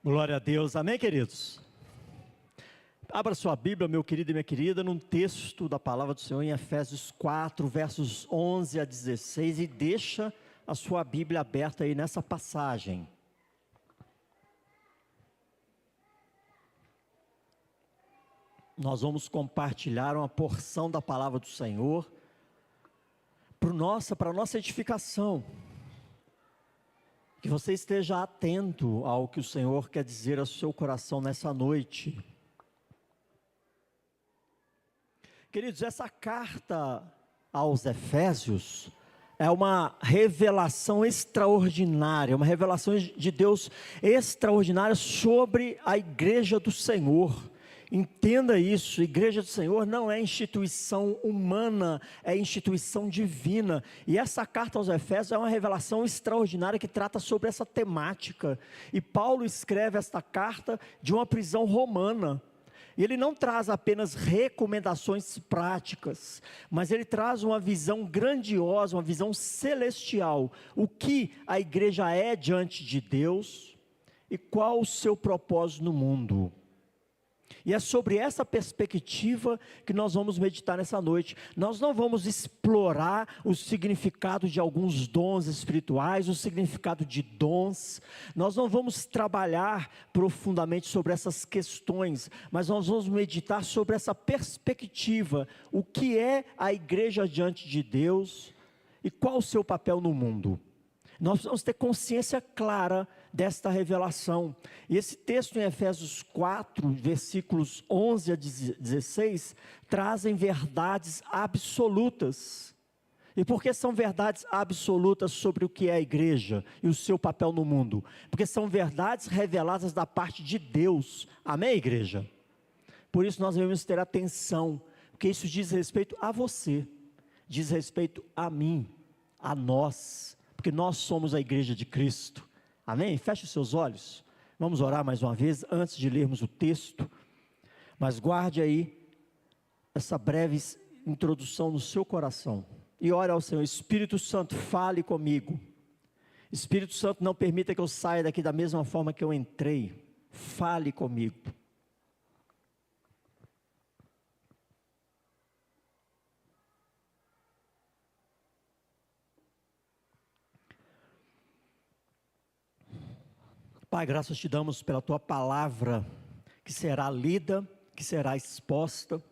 Glória a Deus, amém, queridos? Abra sua Bíblia, meu querido e minha querida, num texto da palavra do Senhor em Efésios 4, versos 11 a 16, e deixa a sua Bíblia aberta aí nessa passagem. Nós vamos compartilhar uma porção da palavra do Senhor para a nossa edificação. Que você esteja atento ao que o Senhor quer dizer ao seu coração nessa noite. Queridos, essa carta aos Efésios é uma revelação extraordinária, uma revelação de Deus extraordinária sobre a igreja do Senhor. Entenda isso, igreja do Senhor não é instituição humana, é instituição divina, e essa carta aos Efésios é uma revelação extraordinária que trata sobre essa temática, e Paulo escreve esta carta de uma prisão romana, e ele não traz apenas recomendações práticas, mas ele traz uma visão grandiosa, uma visão celestial, o que a igreja é diante de Deus, e qual o seu propósito no mundo. E é sobre essa perspectiva que nós vamos meditar nessa noite. Nós não vamos explorar o significado de alguns dons espirituais, o significado de dons. Nós não vamos trabalhar profundamente sobre essas questões, mas nós vamos meditar sobre essa perspectiva. O que é a igreja diante de Deus e qual o seu papel no mundo. Nós vamos ter consciência clara desta revelação, e esse texto em Efésios 4, versículos 11 a 16, trazem verdades absolutas. E por que são verdades absolutas sobre o que é a igreja e o seu papel no mundo? Porque são verdades reveladas da parte de Deus, amém, igreja? Por isso nós devemos ter atenção, porque isso diz respeito a você, diz respeito a mim, a nós, porque nós somos a igreja de Cristo, amém? Feche os seus olhos, vamos orar mais uma vez, antes de lermos o texto, mas guarde aí, essa breve introdução no seu coração, e ore ao Senhor. Espírito Santo, fale comigo, Espírito Santo, não permita que eu saia daqui da mesma forma que eu entrei, fale comigo. Pai, graças te damos pela tua palavra, que será lida, que será exposta.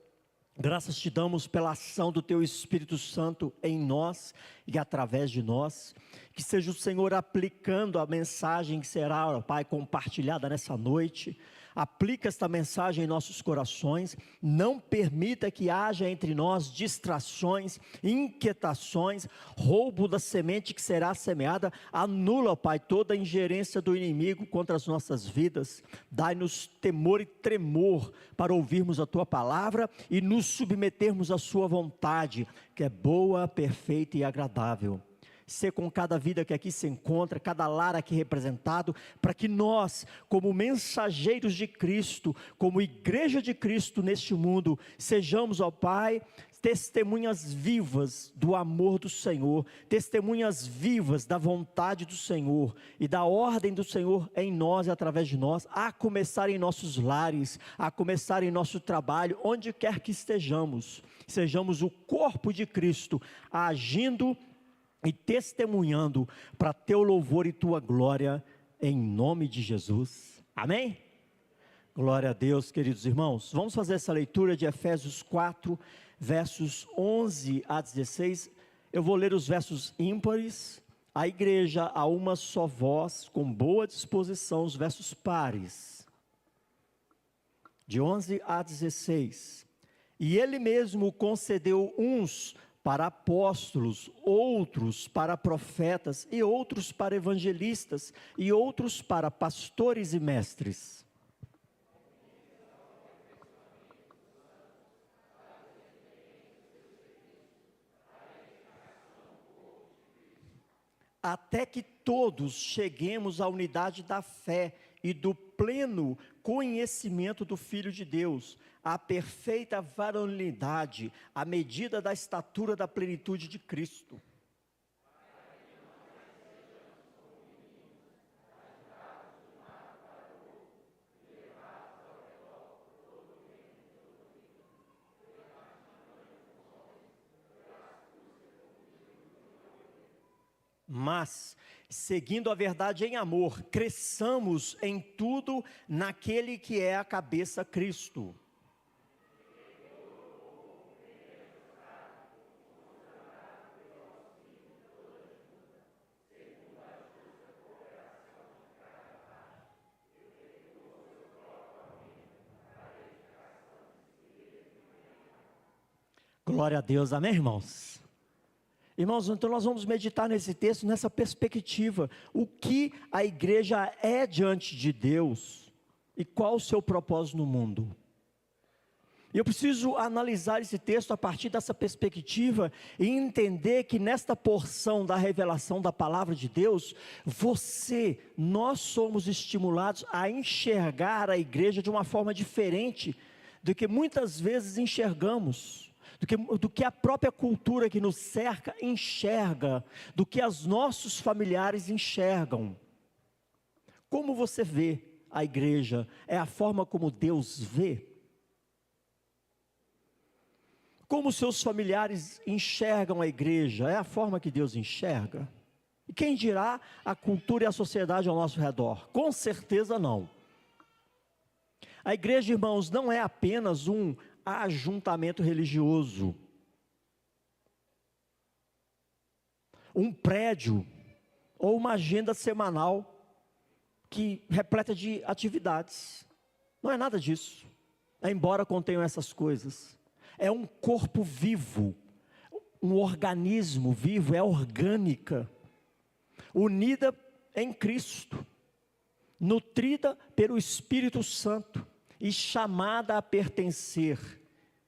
Graças te damos pela ação do teu Espírito Santo em nós e através de nós. Que seja o Senhor aplicando a mensagem que será, ó Pai, compartilhada nessa noite. Aplica esta mensagem em nossos corações. Não permita que haja entre nós distrações, inquietações, roubo da semente que será semeada. Anula, ó Pai, toda a ingerência do inimigo contra as nossas vidas. Dai-nos temor e tremor para ouvirmos a tua palavra e nos submetermos à sua vontade, que é boa, perfeita e agradável. Ser com cada vida que aqui se encontra, cada lar aqui representado, para que nós, como mensageiros de Cristo, como igreja de Cristo neste mundo, sejamos, ó Pai, testemunhas vivas do amor do Senhor, testemunhas vivas da vontade do Senhor e da ordem do Senhor em nós e através de nós, a começar em nossos lares, a começar em nosso trabalho, onde quer que estejamos, sejamos o corpo de Cristo, agindo e testemunhando para teu louvor e tua glória, em nome de Jesus, amém? Glória a Deus, queridos irmãos. Vamos fazer essa leitura de Efésios 4, versos 11 a 16, eu vou ler os versos ímpares, a igreja a uma só voz, com boa disposição, os versos pares, de 11 a 16, e ele mesmo concedeu uns para apóstolos, outros para profetas, e outros para evangelistas, e outros para pastores e mestres, até que todos cheguemos à unidade da fé e do pleno conhecimento do Filho de Deus, à perfeita varonilidade, à medida da estatura da plenitude de Cristo. mas, seguindo a verdade em amor, cresçamos em tudo naquele que é a cabeça, Cristo. Glória a Deus, amém, irmãos? Irmãos, então nós vamos meditar nesse texto, nessa perspectiva. O que a igreja é diante de Deus e qual o seu propósito no mundo. Eu preciso analisar esse texto a partir dessa perspectiva e entender que nesta porção da revelação da palavra de Deus, nós somos estimulados a enxergar a igreja de uma forma diferente do que muitas vezes enxergamos. Do que a própria cultura que nos cerca enxerga, do que os nossos familiares enxergam. Como você vê a igreja? É a forma como Deus vê? Como seus familiares enxergam a igreja? É a forma que Deus enxerga? E quem dirá a cultura e a sociedade ao nosso redor? Com certeza não. A igreja, irmãos, não é apenas um ajuntamento religioso, um prédio ou uma agenda semanal que repleta de atividades. Não é nada disso, embora contenham essas coisas. É um corpo vivo, um organismo vivo, é orgânica, unida em Cristo, nutrida pelo Espírito Santo e chamada a pertencer,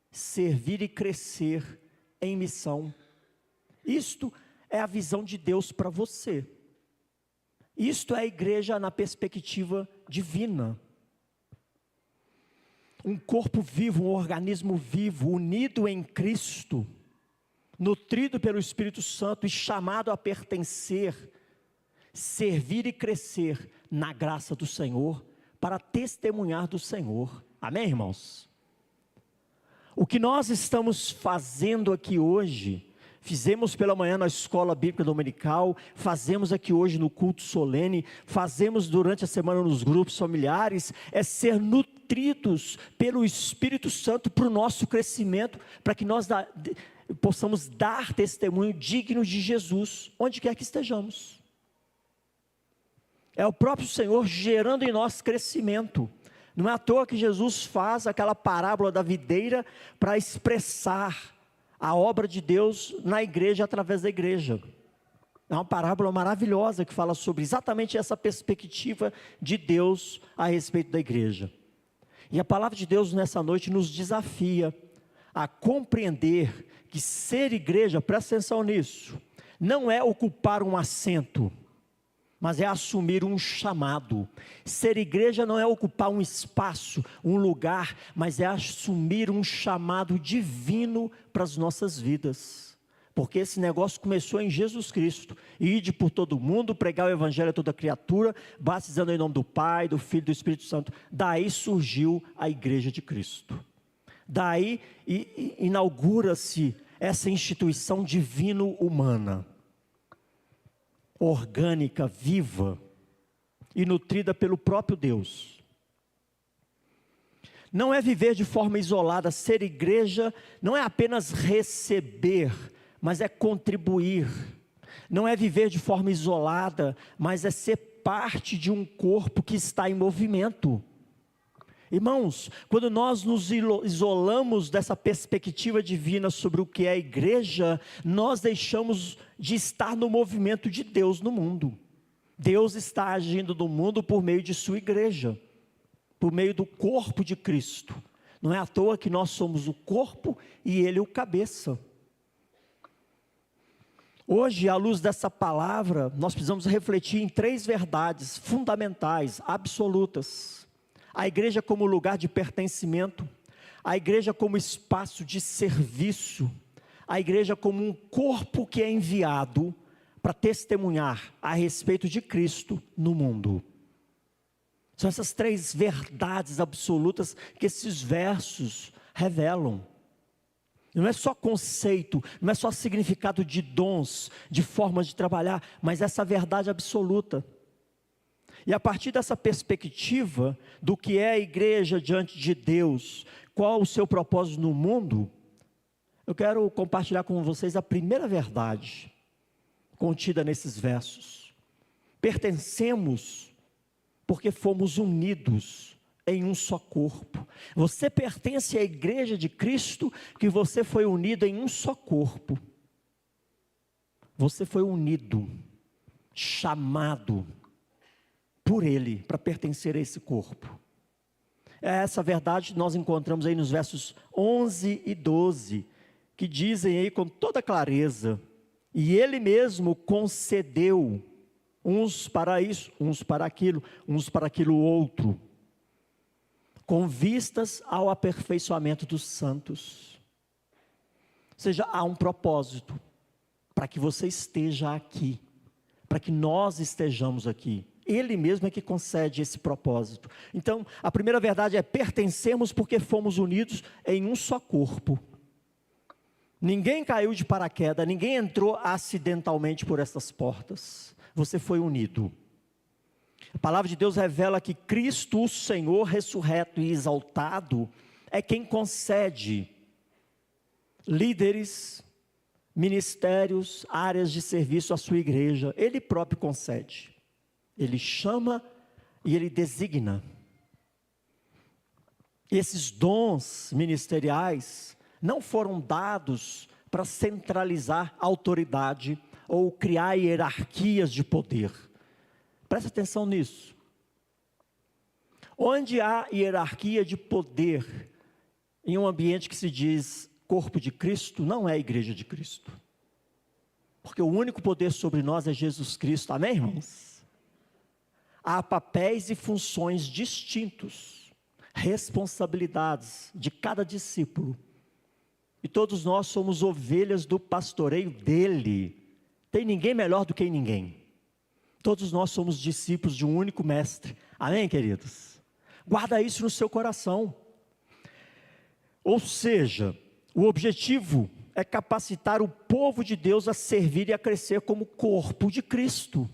servir e crescer em missão. Isto é a visão de Deus para você. Isto é a igreja na perspectiva divina. Um corpo vivo, um organismo vivo, unido em Cristo, nutrido pelo Espírito Santo e chamado a pertencer, servir e crescer na graça do Senhor, para testemunhar do Senhor. Amém, irmãos? O que nós estamos fazendo aqui hoje, fizemos pela manhã na escola bíblica dominical, fazemos aqui hoje no culto solene, fazemos durante a semana nos grupos familiares, é ser nutridos pelo Espírito Santo para o nosso crescimento, para que nós possamos dar testemunho digno de Jesus, onde quer que estejamos. É o próprio Senhor gerando em nós crescimento. Não é à toa que Jesus faz aquela parábola da videira para expressar a obra de Deus na igreja através da igreja. É uma parábola maravilhosa que fala sobre exatamente essa perspectiva de Deus a respeito da igreja. E a palavra de Deus nessa noite nos desafia a compreender que ser igreja, presta atenção nisso, não é ocupar um assento, mas é assumir um chamado. Ser igreja não é ocupar um espaço, um lugar, mas é assumir um chamado divino para as nossas vidas. Porque esse negócio começou em Jesus Cristo. Ide por todo mundo, pregar o evangelho a toda criatura, batizando em nome do Pai, do Filho e do Espírito Santo. Daí surgiu a igreja de Cristo. Daí inaugura-se essa instituição divino-humana, orgânica, viva e nutrida pelo próprio Deus. Não é viver de forma isolada. Ser igreja não é apenas receber, mas é contribuir. Não é viver de forma isolada, mas é ser parte de um corpo que está em movimento. Irmãos, quando nós nos isolamos dessa perspectiva divina sobre o que é a igreja, nós deixamos de estar no movimento de Deus no mundo. Deus está agindo no mundo por meio de sua igreja, por meio do corpo de Cristo. Não é à toa que nós somos o corpo e Ele o cabeça. Hoje, à luz dessa palavra, nós precisamos refletir em 3 verdades fundamentais, absolutas. A igreja como lugar de pertencimento, a igreja como espaço de serviço, a igreja como um corpo que é enviado para testemunhar a respeito de Cristo no mundo. São essas 3 verdades absolutas que esses versos revelam. Não é só conceito, não é só significado de dons, de formas de trabalhar, mas essa verdade absoluta. E a partir dessa perspectiva do que é a igreja diante de Deus, qual o seu propósito no mundo, eu quero compartilhar com vocês a primeira verdade contida nesses versos. Pertencemos porque fomos unidos em um só corpo. Você pertence à igreja de Cristo, que você foi unido em um só corpo. Você foi unido, chamado por Ele para pertencer a esse corpo. Essa verdade nós encontramos aí nos versos 11 e 12, que dizem aí com toda clareza: e Ele mesmo concedeu uns para isso, uns para aquilo outro, com vistas ao aperfeiçoamento dos santos. Ou seja, há um propósito para que você esteja aqui, para que nós estejamos aqui. Ele mesmo é que concede esse propósito. Então, a primeira verdade é: pertencemos porque fomos unidos em um só corpo. Ninguém caiu de paraquedas, ninguém entrou acidentalmente por essas portas. Você foi unido. A palavra de Deus revela que Cristo, o Senhor ressurreto e exaltado, é quem concede líderes, ministérios, áreas de serviço à sua igreja. Ele próprio concede. Ele chama e Ele designa. Esses dons ministeriais não foram dados para centralizar autoridade ou criar hierarquias de poder. Presta atenção nisso. Onde há hierarquia de poder em um ambiente que se diz corpo de Cristo, não é a igreja de Cristo. Porque o único poder sobre nós é Jesus Cristo. Amém, irmãos? Há papéis e funções distintos, responsabilidades de cada discípulo. E todos nós somos ovelhas do pastoreio dele. Tem ninguém melhor do que ninguém. Todos nós somos discípulos de um único mestre. Amém, queridos? Guarda isso no seu coração. Ou seja, o objetivo é capacitar o povo de Deus a servir e a crescer como corpo de Cristo.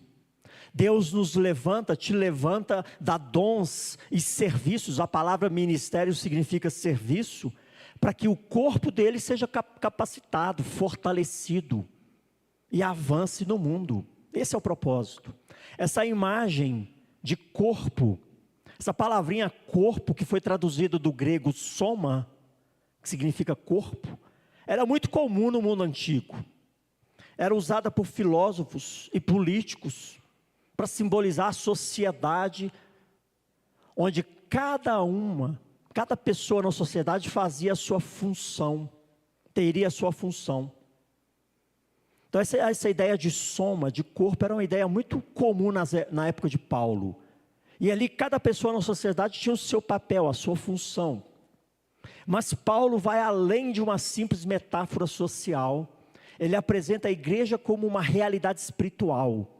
Deus nos levanta, te levanta, dá dons e serviços. A palavra ministério significa serviço, para que o corpo dele seja capacitado, fortalecido e avance no mundo. Esse é o propósito. Essa imagem de corpo, essa palavrinha corpo, que foi traduzida do grego soma, que significa corpo, era muito comum no mundo antigo. Era usada por filósofos e políticos para simbolizar a sociedade, onde cada pessoa na sociedade fazia a sua função, teria a sua função. Então essa ideia de soma, de corpo, era uma ideia muito comum na época de Paulo. E ali cada pessoa na sociedade tinha o seu papel, a sua função. Mas Paulo vai além de uma simples metáfora social. Ele apresenta a igreja como uma realidade espiritual.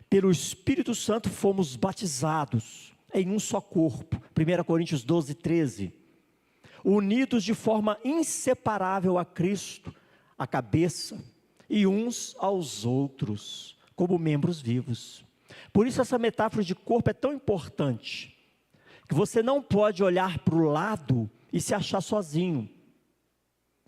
Pelo Espírito Santo fomos batizados em um só corpo. 1 Coríntios 12, 13. Unidos de forma inseparável a Cristo, a cabeça, e uns aos outros, como membros vivos. Por isso essa metáfora de corpo é tão importante, que você não pode olhar para o lado e se achar sozinho,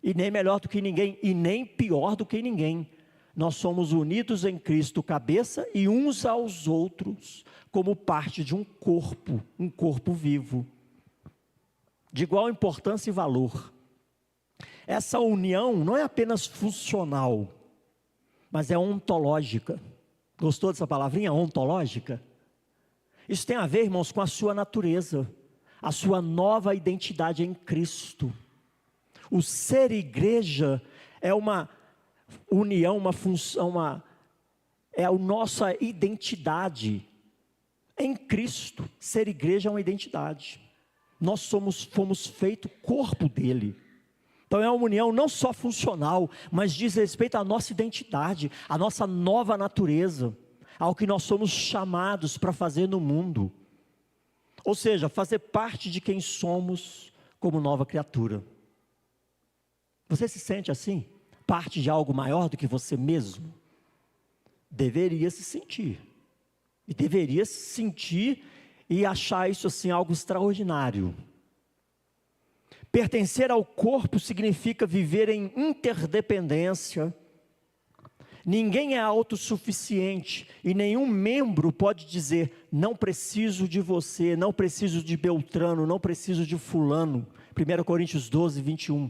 e nem melhor do que ninguém, e nem pior do que ninguém. Nós somos unidos em Cristo, cabeça, e uns aos outros, como parte de um corpo vivo, de igual importância e valor. Essa união não é apenas funcional, mas é ontológica. Gostou dessa palavrinha, ontológica? Isso tem a ver, irmãos, com a sua natureza, a sua nova identidade em Cristo. O ser igreja é uma união, uma função, é a nossa identidade em Cristo. Ser igreja é uma identidade. Nós fomos feito corpo dele. Então é uma união não só funcional, mas diz respeito à nossa identidade, à nossa nova natureza, ao que nós somos chamados para fazer no mundo. Ou seja, fazer parte de quem somos como nova criatura. Você se sente assim? Parte de algo maior do que você mesmo? Deveria se sentir. E deveria se sentir e achar isso assim algo extraordinário. Pertencer ao corpo significa viver em interdependência. Ninguém é autossuficiente e nenhum membro pode dizer: não preciso de você, não preciso de Beltrano, não preciso de fulano. 1 Coríntios 12, 21.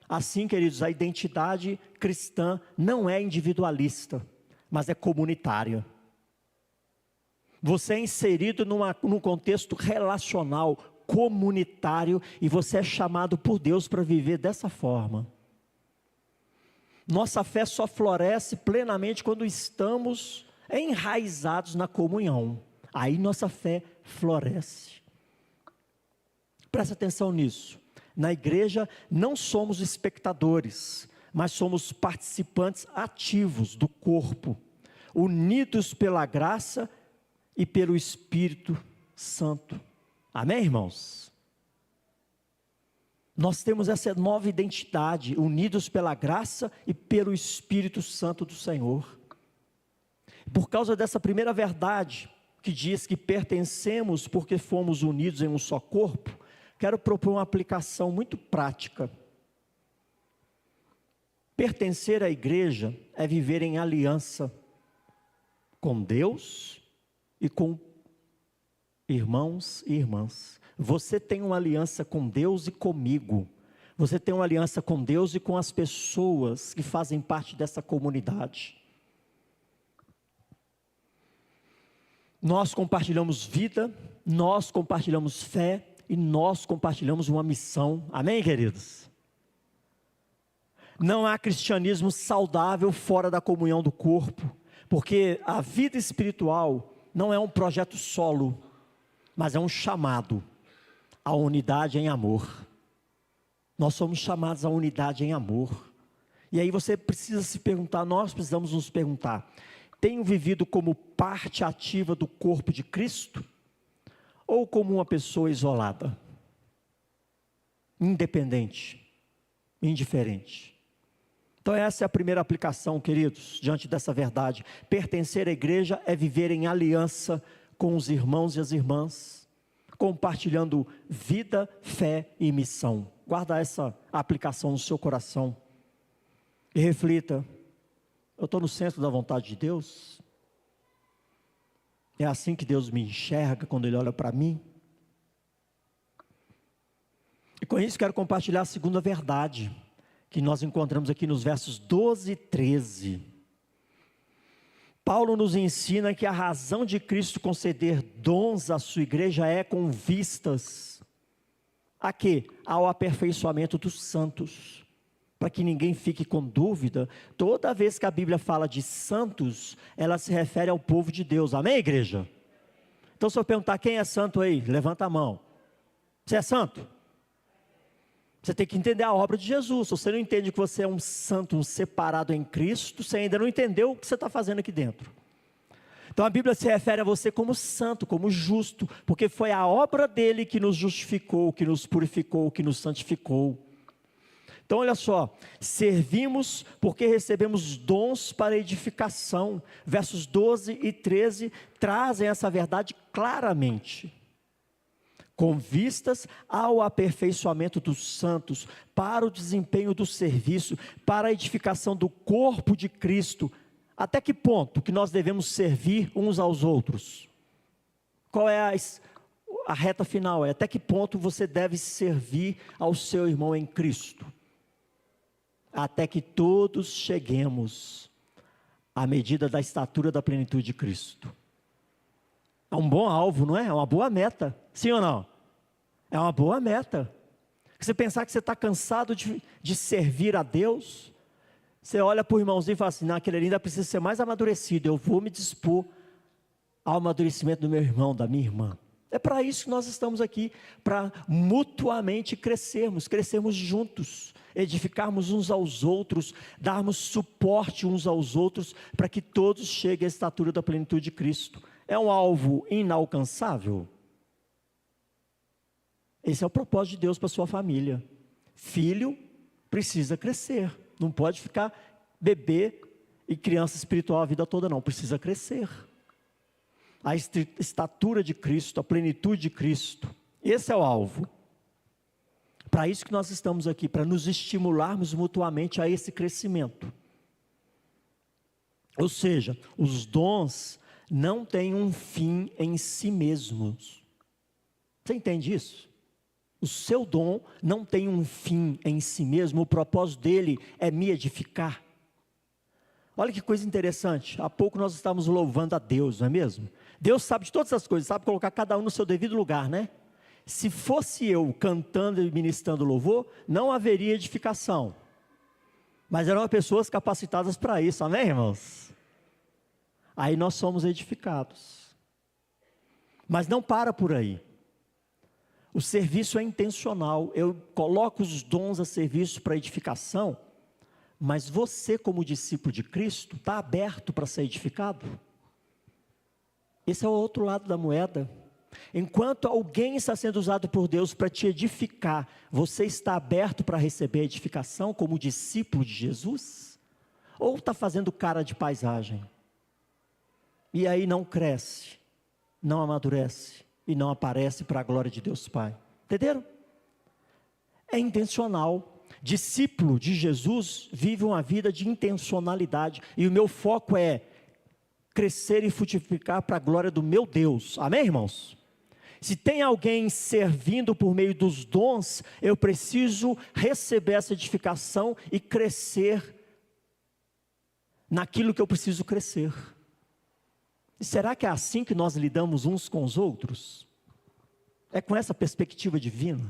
Assim, queridos, a identidade cristã não é individualista, mas é comunitária. Você é inserido num contexto relacional, comunitário, e você é chamado por Deus para viver dessa forma. Nossa fé só floresce plenamente quando estamos enraizados na comunhão. Aí nossa fé floresce. Presta atenção nisso. Na igreja não somos espectadores, mas somos participantes ativos do corpo, unidos pela graça e pelo Espírito Santo. Amém, irmãos? Nós temos essa nova identidade, unidos pela graça e pelo Espírito Santo do Senhor. Por causa dessa primeira verdade, que diz que pertencemos porque fomos unidos em um só corpo, quero propor uma aplicação muito prática. Pertencer à igreja é viver em aliança com Deus e com irmãos e irmãs. Você tem uma aliança com Deus e comigo. Você tem uma aliança com Deus e com as pessoas que fazem parte dessa comunidade. Nós compartilhamos vida, nós compartilhamos fé e nós compartilhamos uma missão. Amém, queridos? Não há cristianismo saudável fora da comunhão do corpo, porque a vida espiritual não é um projeto solo, mas é um chamado à unidade em amor. Nós somos chamados à unidade em amor. E aí você precisa se perguntar, nós precisamos nos perguntar: tenho vivido como parte ativa do corpo de Cristo? Ou como uma pessoa isolada? Independente? Indiferente? Então essa é a primeira aplicação, queridos, diante dessa verdade. Pertencer à igreja é viver em aliança com os irmãos e as irmãs, compartilhando vida, fé e missão. Guarda essa aplicação no seu coração e reflita: eu estou no centro da vontade de Deus? É assim que Deus me enxerga quando Ele olha para mim? E com isso quero compartilhar a segunda verdade, que nós encontramos aqui nos versos 12 e 13. Paulo nos ensina que a razão de Cristo conceder dons à sua igreja é com vistas a quê? Ao aperfeiçoamento dos santos. Para que ninguém fique com dúvida, toda vez que a Bíblia fala de santos, ela se refere ao povo de Deus. Amém, igreja? Então, se eu perguntar quem é santo aí, levanta a mão. Você é santo? Você tem que entender a obra de Jesus. Se você não entende que você é um santo, um separado em Cristo, você ainda não entendeu o que você está fazendo aqui dentro. Então a Bíblia se refere a você como santo, como justo, porque foi a obra dele que nos justificou, que nos purificou, que nos santificou. Então olha só, servimos porque recebemos dons para edificação. Versos 12 e 13 trazem essa verdade claramente. Com vistas ao aperfeiçoamento dos santos, para o desempenho do serviço, para a edificação do corpo de Cristo. Até que ponto que nós devemos servir uns aos outros? Qual é a reta final? Até que ponto você deve servir ao seu irmão em Cristo? Até que todos cheguemos à medida da estatura da plenitude de Cristo. É um bom alvo, não é? É uma boa meta, sim ou não? É uma boa meta. Você pensar que você está cansado de servir a Deus, você olha para o irmãozinho e fala assim: não, aquele ali ainda precisa ser mais amadurecido, eu vou me dispor ao amadurecimento do meu irmão, da minha irmã. É para isso que nós estamos aqui, para mutuamente crescermos juntos, edificarmos uns aos outros, darmos suporte uns aos outros, para que todos cheguem à estatura da plenitude de Cristo. É um alvo inalcançável? Esse é o propósito de Deus para a sua família. Filho precisa crescer. Não pode ficar bebê e criança espiritual a vida toda, não. Precisa crescer. A estatura de Cristo, a plenitude de Cristo. Esse é o alvo. Para isso que nós estamos aqui, para nos estimularmos mutuamente a esse crescimento. Ou seja, os dons não têm um fim em si mesmos. Você entende isso? O seu dom não tem um fim em si mesmo, o propósito dele é me edificar. Olha que coisa interessante, há pouco nós estávamos louvando a Deus, não é mesmo? Deus sabe de todas as coisas, sabe colocar cada um no seu devido lugar, né? Se fosse eu cantando e ministrando louvor, não haveria edificação. Mas eram pessoas capacitadas para isso, amém, irmãos? Aí nós somos edificados. Mas não para por aí. O serviço é intencional. Eu coloco os dons a serviço para edificação, mas você, como discípulo de Cristo, está aberto para ser edificado? Esse é o outro lado da moeda. Enquanto alguém está sendo usado por Deus para te edificar, você está aberto para receber edificação como discípulo de Jesus? Ou está fazendo cara de paisagem? E aí não cresce, não amadurece e não aparece para a glória de Deus Pai. Entenderam? É intencional. Discípulo de Jesus vive uma vida de intencionalidade. E o meu foco é crescer e frutificar para a glória do meu Deus. Amém, irmãos? Se tem alguém servindo por meio dos dons, eu preciso receber essa edificação e crescer naquilo que eu preciso crescer. E será que é assim que nós lidamos uns com os outros? É com essa perspectiva divina?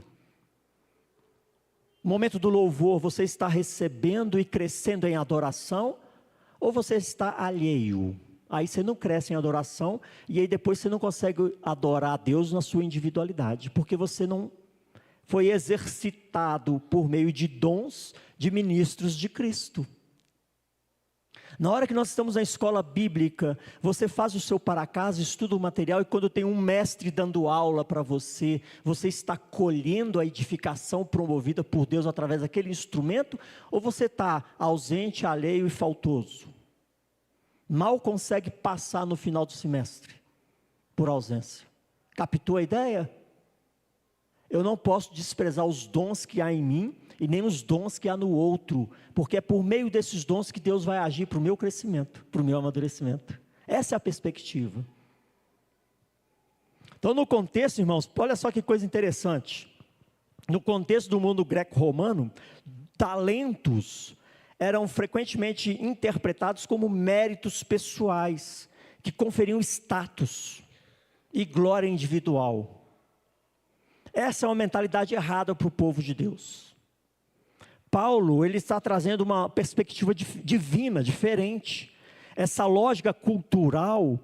No momento do louvor, você está recebendo e crescendo em adoração? Ou você está alheio? Aí você não cresce em adoração, e aí depois você não consegue adorar a Deus na sua individualidade, porque você não foi exercitado por meio de dons de ministros de Cristo. Na hora que nós estamos na escola bíblica, você faz o seu para casa, estuda o material, e quando tem um mestre dando aula para você, você está colhendo a edificação promovida por Deus através daquele instrumento, ou você está ausente, alheio e faltoso? Mal consegue passar no final do semestre, por ausência. Captou a ideia? Eu não posso desprezar os dons que há em mim, e nem os dons que há no outro, porque é por meio desses dons que Deus vai agir para o meu crescimento, para o meu amadurecimento. Essa é a perspectiva. Então, no contexto, irmãos, olha só que coisa interessante. No contexto do mundo greco-romano, talentos eram frequentemente interpretados como méritos pessoais, que conferiam status e glória individual. Essa é uma mentalidade errada para o povo de Deus. Paulo, ele está trazendo uma perspectiva divina, diferente. Essa lógica cultural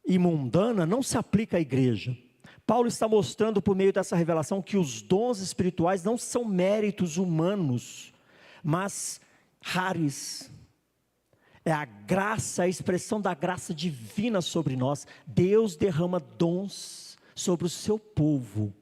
e mundana não se aplica à igreja. Paulo está mostrando por meio dessa revelação que os dons espirituais não são méritos humanos, mas rares. É a graça, a expressão da graça divina sobre nós. Deus derrama dons sobre o seu povo,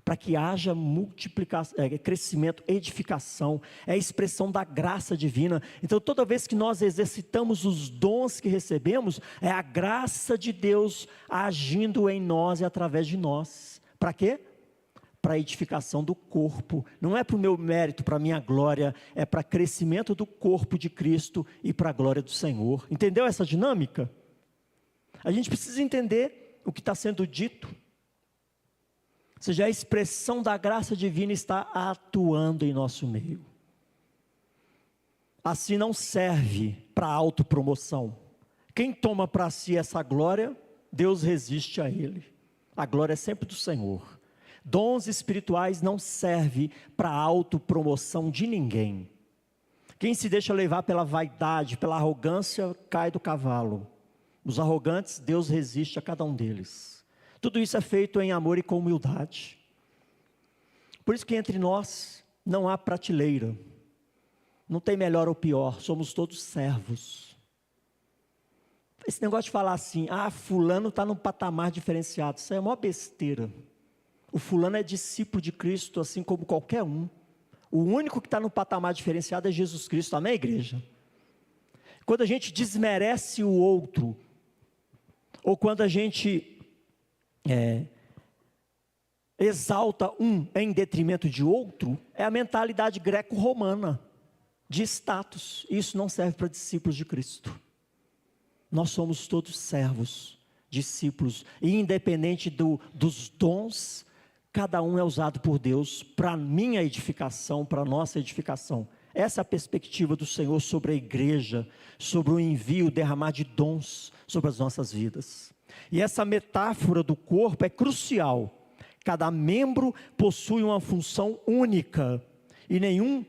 para que haja multiplicação, crescimento, edificação. É a expressão da graça divina. Então, toda vez que nós exercitamos os dons que recebemos, é a graça de Deus agindo em nós e através de nós. Para quê? Para a edificação do corpo. Não é para o meu mérito, para a minha glória, é para crescimento do corpo de Cristo e para a glória do Senhor. Entendeu essa dinâmica? A gente precisa entender o que está sendo dito. Ou seja, a expressão da graça divina está atuando em nosso meio. Assim não serve para autopromoção. Quem toma para si essa glória, Deus resiste a ele. A glória é sempre do Senhor. Dons espirituais não servem para autopromoção de ninguém. Quem se deixa levar pela vaidade, pela arrogância, cai do cavalo. Os arrogantes, Deus resiste a cada um deles. Tudo isso é feito em amor e com humildade. Por isso que entre nós não há prateleira. Não tem melhor ou pior, somos todos servos. Esse negócio de falar assim, fulano está num patamar diferenciado, isso é uma besteira. O fulano é discípulo de Cristo, assim como qualquer um. O único que está no patamar diferenciado é Jesus Cristo, amém, igreja? Quando a gente desmerece o outro, ou quando a gente exalta um em detrimento de outro, é a mentalidade greco-romana, de status. Isso não serve para discípulos de Cristo. Nós somos todos servos, discípulos, e independente dos dons, cada um é usado por Deus para a minha edificação, para a nossa edificação. Essa é a perspectiva do Senhor sobre a igreja, sobre o envio, derramar de dons sobre as nossas vidas. E essa metáfora do corpo é crucial. Cada membro possui uma função única, e nenhum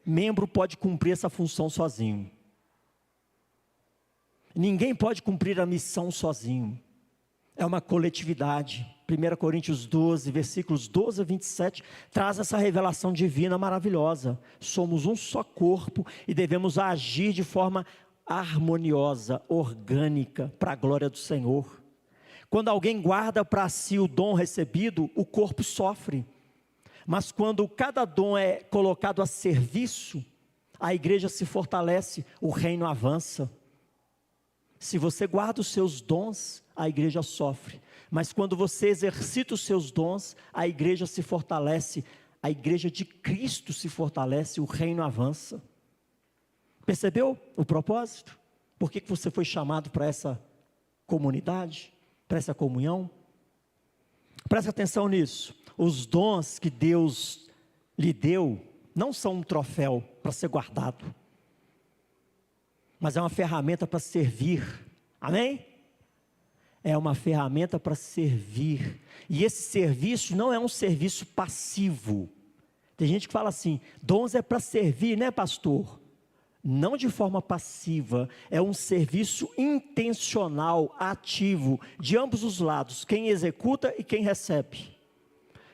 membro pode cumprir essa função sozinho. Ninguém pode cumprir a missão sozinho. É uma coletividade. 1 Coríntios 12, versículos 12 a 27, traz essa revelação divina maravilhosa. Somos um só corpo e devemos agir de forma harmoniosa, orgânica, para a glória do Senhor. Quando alguém guarda para si o dom recebido, o corpo sofre. Mas quando cada dom é colocado a serviço, a igreja se fortalece, o reino avança. Se você guarda os seus dons, a igreja sofre. Mas quando você exercita os seus dons, a igreja se fortalece, a igreja de Cristo se fortalece, o reino avança. Percebeu o propósito? Por que você foi chamado para essa comunidade, para essa comunhão? Presta atenção nisso. Os dons que Deus lhe deu não são um troféu para ser guardado, mas é uma ferramenta para servir. Amém? É uma ferramenta para servir. E esse serviço não é um serviço passivo. Tem gente que fala assim: dons é para servir, né, pastor? Não de forma passiva, é um serviço intencional, ativo, de ambos os lados, quem executa e quem recebe.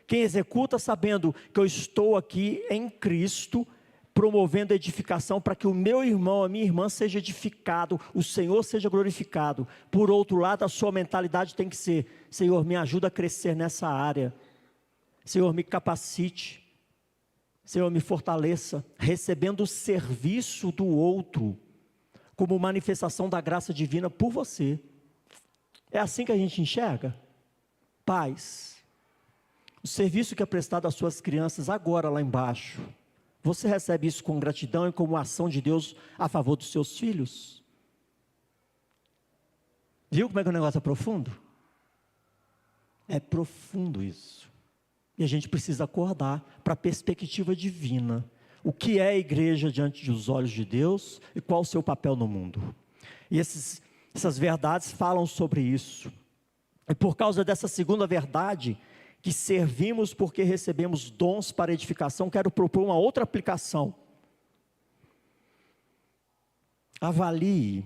Quem executa sabendo que eu estou aqui em Cristo, promovendo a edificação para que o meu irmão, a minha irmã seja edificado, o Senhor seja glorificado. Por outro lado, a sua mentalidade tem que ser: Senhor, me ajuda a crescer nessa área. Senhor, me capacite. Senhor, me fortaleça, recebendo o serviço do outro, como manifestação da graça divina por você. É assim que a gente enxerga? Pais, o serviço que é prestado às suas crianças agora lá embaixo, você recebe isso com gratidão e como ação de Deus a favor dos seus filhos? Viu como é que o negócio é profundo? É profundo isso. E a gente precisa acordar para a perspectiva divina. O que é a igreja diante dos olhos de Deus e qual o seu papel no mundo? E essas verdades falam sobre isso. E por causa dessa segunda verdade, que servimos porque recebemos dons para edificação, quero propor uma outra aplicação. Avalie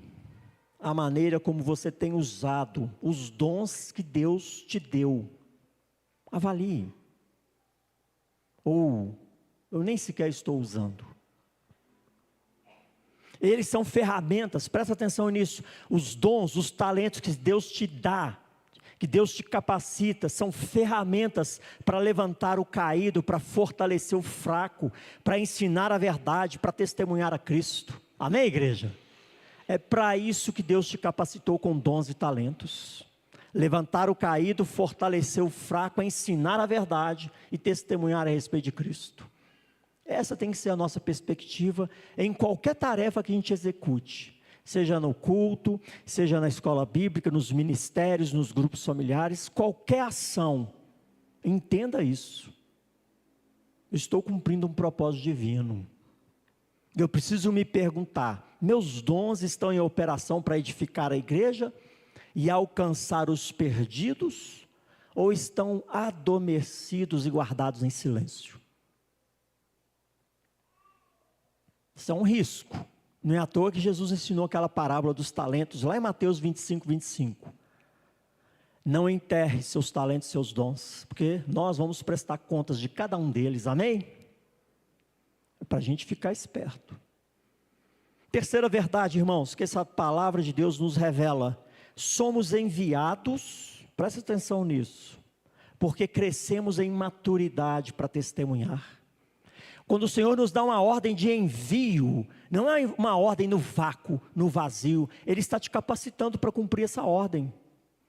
a maneira como você tem usado os dons que Deus te deu. Avalie. Ou eu nem sequer estou usando. Eles são ferramentas, presta atenção nisso. Os dons, os talentos que Deus te dá, que Deus te capacita, são ferramentas para levantar o caído, para fortalecer o fraco, para ensinar a verdade, para testemunhar a Cristo. Amém, igreja? É para isso que Deus te capacitou com dons e talentos. Levantar o caído, fortalecer o fraco, ensinar a verdade e testemunhar a respeito de Cristo. Essa tem que ser a nossa perspectiva em qualquer tarefa que a gente execute. Seja no culto, seja na escola bíblica, nos ministérios, nos grupos familiares, qualquer ação, entenda isso. Eu estou cumprindo um propósito divino. Eu preciso me perguntar: meus dons estão em operação para edificar a igreja e alcançar os perdidos, ou estão adormecidos e guardados em silêncio? Isso é um risco. Não é à toa que Jesus ensinou aquela parábola dos talentos, lá em Mateus 25, 25. Não enterre seus talentos, seus dons, porque nós vamos prestar contas de cada um deles, amém? É para a gente ficar esperto. Terceira verdade, irmãos, que essa palavra de Deus nos revela: somos enviados, presta atenção nisso, porque crescemos em maturidade para testemunhar. Quando o Senhor nos dá uma ordem de envio, não é uma ordem no vácuo, no vazio. Ele está te capacitando para cumprir essa ordem.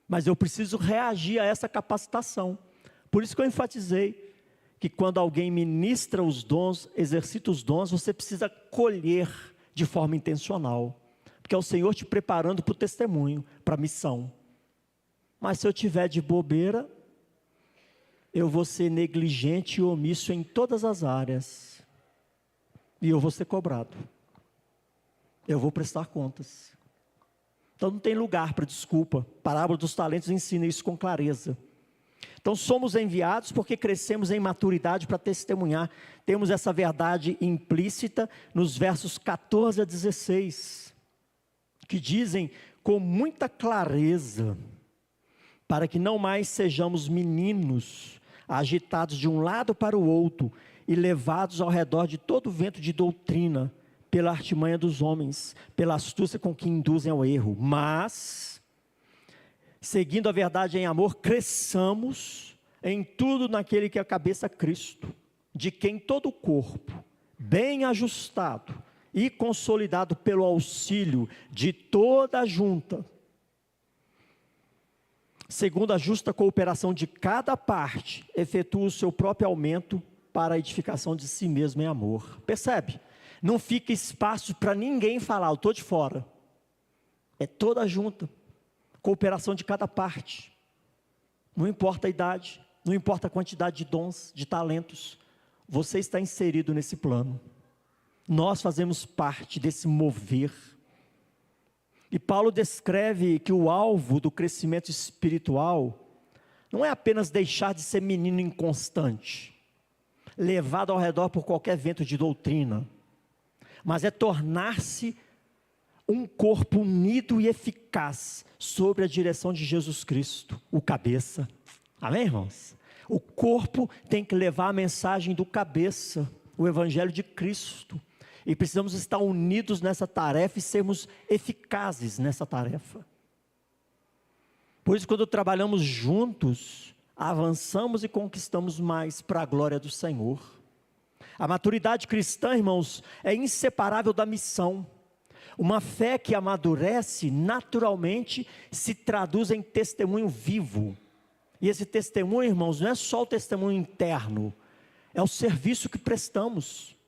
Mas eu preciso reagir a essa capacitação. Por isso que eu enfatizei que quando alguém ministra os dons, exercita os dons, você precisa colher de forma intencional. Porque é o Senhor te preparando para o testemunho, para a missão. Mas se eu tiver de bobeira, eu vou ser negligente e omisso em todas as áreas. E eu vou ser cobrado. Eu vou prestar contas. Então não tem lugar para desculpa. A parábola dos talentos ensina isso com clareza. Então somos enviados porque crescemos em maturidade para testemunhar. Temos essa verdade implícita nos versos 14 a 16. Que dizem com muita clareza, para que não mais sejamos meninos, agitados de um lado para o outro, e levados ao redor de todo vento de doutrina, pela artimanha dos homens, pela astúcia com que induzem ao erro. Mas, seguindo a verdade em amor, cresçamos em tudo naquele que é a cabeça Cristo, de quem todo o corpo, bem ajustado e consolidado pelo auxílio de toda a junta, segundo a justa cooperação de cada parte, efetua o seu próprio aumento para a edificação de si mesmo em amor. Percebe? Não fica espaço para ninguém falar, eu estou de fora. É toda a junta, cooperação de cada parte. Não importa a idade, não importa a quantidade de dons, de talentos. Você está inserido nesse plano. Nós fazemos parte desse mover. E Paulo descreve que o alvo do crescimento espiritual não é apenas deixar de ser menino inconstante, levado ao redor por qualquer vento de doutrina, mas é tornar-se um corpo unido e eficaz sob a direção de Jesus Cristo, o cabeça. Amém, irmãos? O corpo tem que levar a mensagem do cabeça, o evangelho de Cristo. E precisamos estar unidos nessa tarefa e sermos eficazes nessa tarefa. Por isso, quando trabalhamos juntos, avançamos e conquistamos mais para a glória do Senhor. A maturidade cristã, irmãos, é inseparável da missão. Uma fé que amadurece, naturalmente, se traduz em testemunho vivo. E esse testemunho, irmãos, não é só o testemunho interno, é o serviço que prestamos.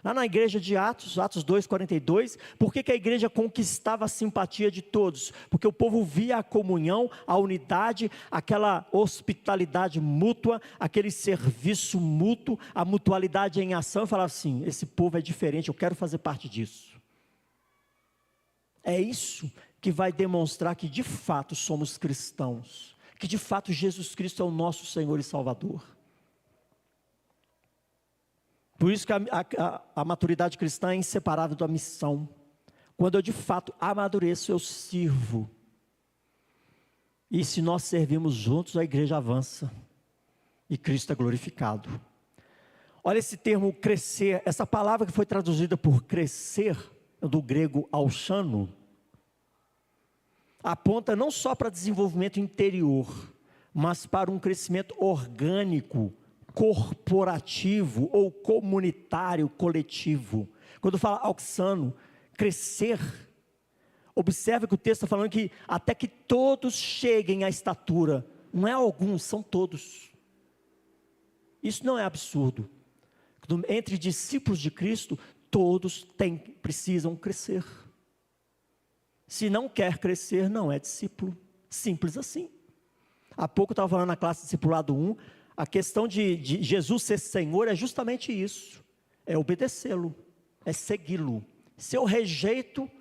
Lá na igreja de Atos 2:42, por que a igreja conquistava a simpatia de todos? Porque o povo via a comunhão, a unidade, aquela hospitalidade mútua, aquele serviço mútuo, a mutualidade em ação, e falava assim, esse povo é diferente, eu quero fazer parte disso. É isso que vai demonstrar que de fato somos cristãos, que de fato Jesus Cristo é o nosso Senhor e Salvador. Por isso que a maturidade cristã é inseparável da missão. Quando eu de fato amadureço, eu sirvo. E se nós servimos juntos, a igreja avança. E Cristo é glorificado. Olha esse termo crescer, essa palavra que foi traduzida por crescer, do grego auxano, aponta não só para desenvolvimento interior, mas para um crescimento orgânico, corporativo ou comunitário, coletivo. Quando fala auxano, crescer, observe que o texto está falando que até que todos cheguem à estatura, não é alguns, são todos. Isso não é absurdo. Entre discípulos de Cristo, todos precisam crescer. Se não quer crescer, não é discípulo, simples assim. Há pouco eu estava falando na classe discipulado 1, a questão de Jesus ser Senhor é justamente isso, é obedecê-lo, é segui-lo. Se eu rejeito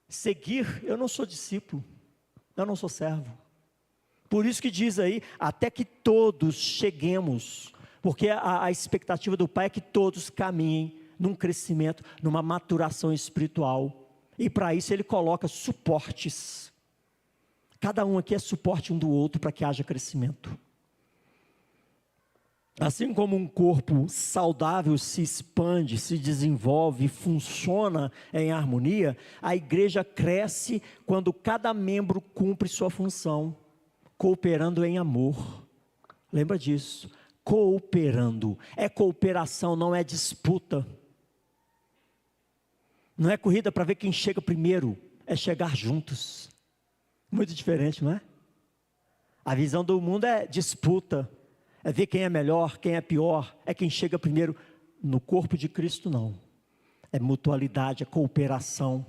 seguir, eu não sou discípulo, eu não sou servo. Por isso que diz aí, até que todos cheguemos, porque a expectativa do Pai é que todos caminhem num crescimento, numa maturação espiritual, e para isso Ele coloca suportes, cada um aqui é suporte um do outro para que haja crescimento. Assim como um corpo saudável se expande, se desenvolve, funciona em harmonia, a igreja cresce quando cada membro cumpre sua função, cooperando em amor. Lembra disso? cooperando. É cooperação, não é disputa. Não é corrida para ver quem chega primeiro, é chegar juntos. Muito diferente, não é? A visão do mundo é disputa, é ver quem é melhor, quem é pior, é quem chega primeiro. No corpo de Cristo não, é mutualidade, é cooperação.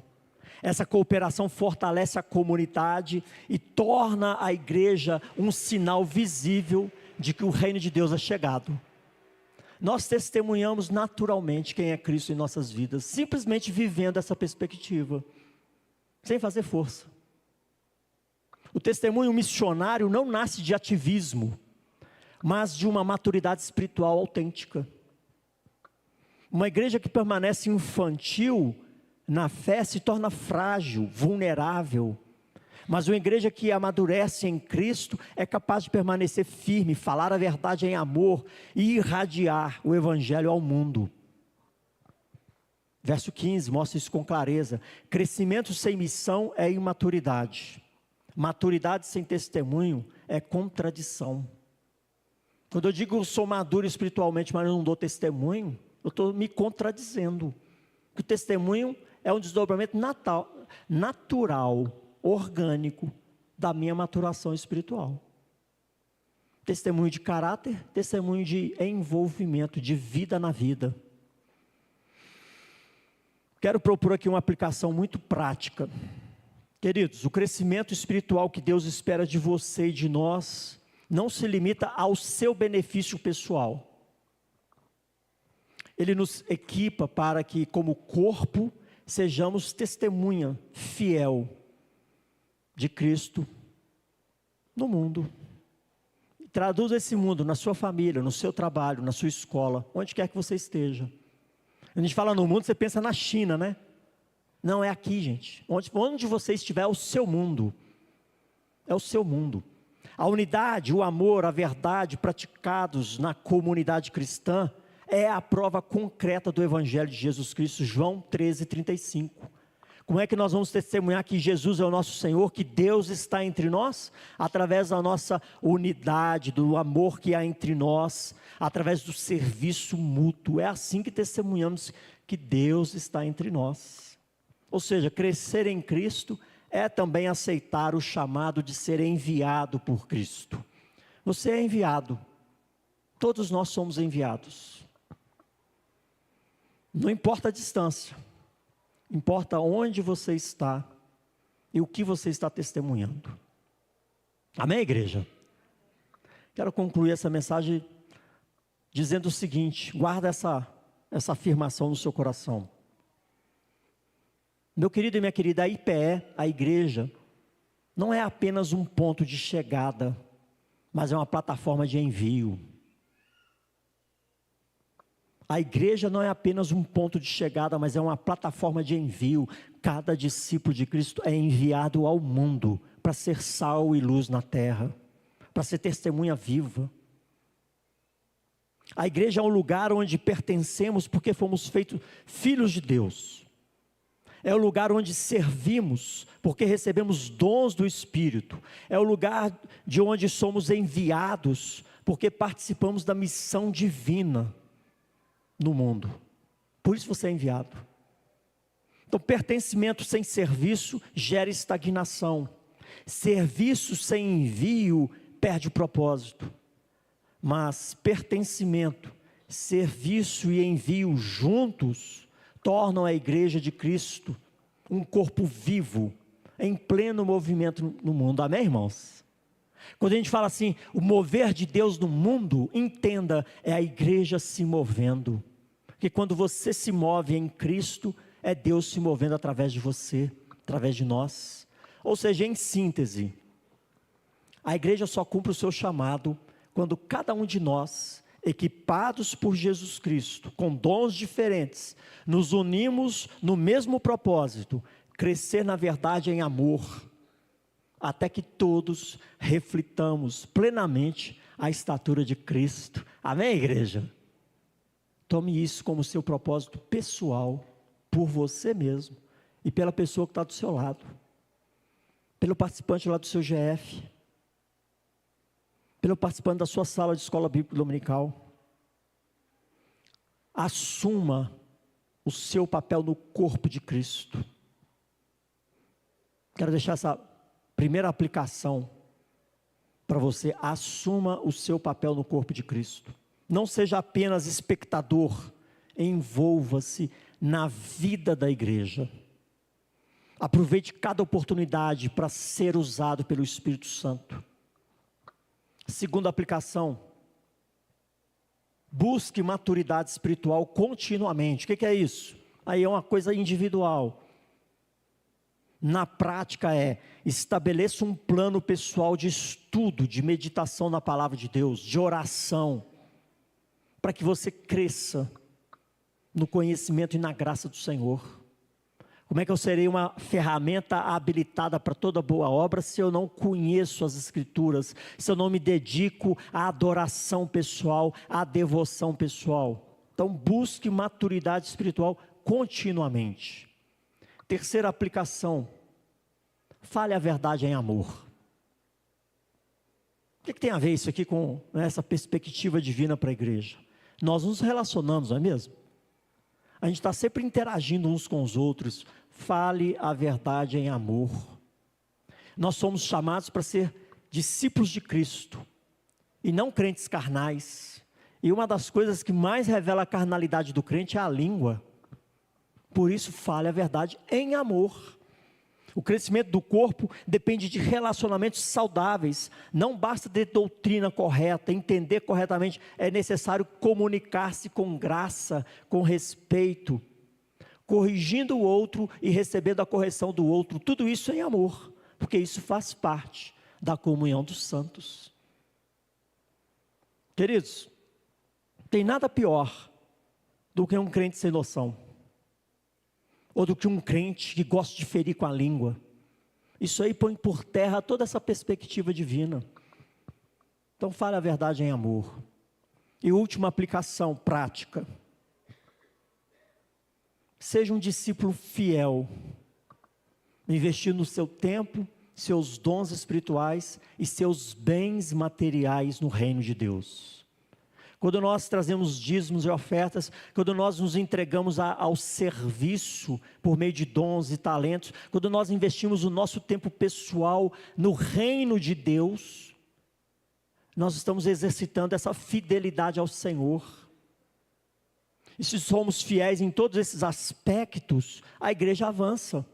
Essa cooperação fortalece a comunidade e torna a igreja um sinal visível de que o reino de Deus é chegado. Nós testemunhamos naturalmente quem é Cristo em nossas vidas, simplesmente vivendo essa perspectiva, sem fazer força. O testemunho missionário não nasce de ativismo, mas de uma maturidade espiritual autêntica. Uma igreja que permanece infantil na fé se torna frágil, vulnerável. Mas uma igreja que amadurece em Cristo é capaz de permanecer firme, falar a verdade em amor e irradiar o evangelho ao mundo. Verso 15 mostra isso com clareza. Crescimento sem missão é imaturidade. Maturidade sem testemunho é contradição. Quando eu digo eu sou maduro espiritualmente, mas eu não dou testemunho, eu estou me contradizendo. Que o testemunho é um desdobramento natural, orgânico, da minha maturação espiritual. Testemunho de caráter, testemunho de envolvimento, de vida na vida. Quero propor aqui uma aplicação muito prática. Queridos, o crescimento espiritual que Deus espera de você e de nós, não se limita ao seu benefício pessoal. Ele nos equipa para que, como corpo, sejamos testemunha fiel de Cristo no mundo. Traduza esse mundo na sua família, no seu trabalho, na sua escola, onde quer que você esteja. A gente fala no mundo, você pensa na China, né? Não, é aqui, gente. Onde você estiver é o seu mundo. É o seu mundo. A unidade, o amor, a verdade praticados na comunidade cristã é a prova concreta do Evangelho de Jesus Cristo. João 13:35. Como é que nós vamos testemunhar que Jesus é o nosso Senhor, que Deus está entre nós? Através da nossa unidade, do amor que há entre nós, através do serviço mútuo. É assim que testemunhamos que Deus está entre nós. Ou seja, crescer em Cristo é também aceitar o chamado de ser enviado por Cristo. Você é enviado. Todos nós somos enviados. Não importa a distância. Importa onde você está e o que você está testemunhando. Amém, igreja? Quero concluir essa mensagem dizendo o seguinte, guarda essa afirmação no seu coração. Meu querido e minha querida, a IPE, a igreja, não é apenas um ponto de chegada, mas é uma plataforma de envio. A igreja não é apenas um ponto de chegada, mas é uma plataforma de envio. Cada discípulo de Cristo é enviado ao mundo para ser sal e luz na terra, para ser testemunha viva. A igreja é um lugar onde pertencemos porque fomos feitos filhos de Deus. É o lugar onde servimos porque recebemos dons do Espírito. É o lugar de onde somos enviados porque participamos da missão divina no mundo. Por isso você é enviado. Então, pertencimento sem serviço gera estagnação. Serviço sem envio perde o propósito. Mas pertencimento, serviço e envio juntos tornam a igreja de Cristo um corpo vivo, em pleno movimento no mundo. Amém, irmãos? Quando a gente fala assim, o mover de Deus no mundo, entenda, é a igreja se movendo. Porque quando você se move em Cristo, é Deus se movendo através de você, através de nós. Ou seja, em síntese, a igreja só cumpre o seu chamado quando cada um de nós, equipados por Jesus Cristo, com dons diferentes, nos unimos no mesmo propósito, crescer na verdade em amor, até que todos reflitamos plenamente a estatura de Cristo. Amém, igreja? Tome isso como seu propósito pessoal, por você mesmo e pela pessoa que está do seu lado, pelo participante lá do seu GF, pelo participante da sua sala de escola bíblica dominical. Assuma o seu papel no corpo de Cristo. Quero deixar essa primeira aplicação para você. Assuma o seu papel no corpo de Cristo. Não seja apenas espectador, envolva-se na vida da igreja. Aproveite cada oportunidade para ser usado pelo Espírito Santo. Segunda aplicação, busque maturidade espiritual continuamente. O que é isso? Aí é uma coisa individual. Na prática estabeleça um plano pessoal de estudo, de meditação na palavra de Deus, de oração, para que você cresça no conhecimento e na graça do Senhor. Como é que eu serei uma ferramenta habilitada para toda boa obra se eu não conheço as Escrituras, se eu não me dedico à adoração pessoal, à devoção pessoal? Então busque maturidade espiritual continuamente. Terceira aplicação, fale a verdade em amor. O que tem a ver isso aqui com essa perspectiva divina para a igreja? Nós nos relacionamos, não é mesmo? A gente está sempre interagindo uns com os outros. Fale a verdade em amor. Nós somos chamados para ser discípulos de Cristo e não crentes carnais. E uma das coisas que mais revela a carnalidade do crente é a língua. Por isso, fale a verdade em amor. O crescimento do corpo depende de relacionamentos saudáveis. Não basta ter doutrina correta, entender corretamente. É necessário comunicar-se com graça, com respeito, corrigindo o outro e recebendo a correção do outro. Tudo isso em amor, porque isso faz parte da comunhão dos santos. Queridos, tem nada pior do que um crente sem noção, ou do que um crente que gosta de ferir com a língua. Isso aí põe por terra toda essa perspectiva divina. Então fale a verdade em amor. E última aplicação prática, seja um discípulo fiel, investindo no seu tempo, seus dons espirituais e seus bens materiais no reino de Deus. Quando nós trazemos dízimos e ofertas, quando nós nos entregamos ao serviço por meio de dons e talentos, quando nós investimos o nosso tempo pessoal no reino de Deus, nós estamos exercitando essa fidelidade ao Senhor. E se somos fiéis em todos esses aspectos, a igreja avança.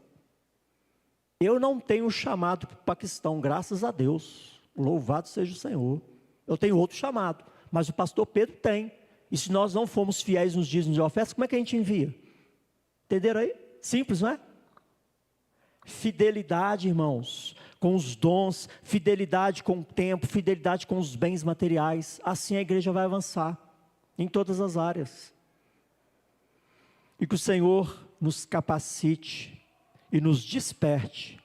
Eu não tenho chamado para o Paquistão, graças a Deus, louvado seja o Senhor. Eu tenho outro chamado, mas o pastor Pedro tem. E se nós não formos fiéis nos dízimos e ofertas, como é que a gente envia? Entenderam aí? Simples, não é? Fidelidade, irmãos, com os dons, fidelidade com o tempo, fidelidade com os bens materiais. Assim a igreja vai avançar em todas as áreas. E que o Senhor nos capacite e nos desperte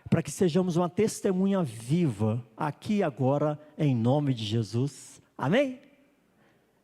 para que sejamos uma testemunha viva aqui e agora, em nome de Jesus. Amém?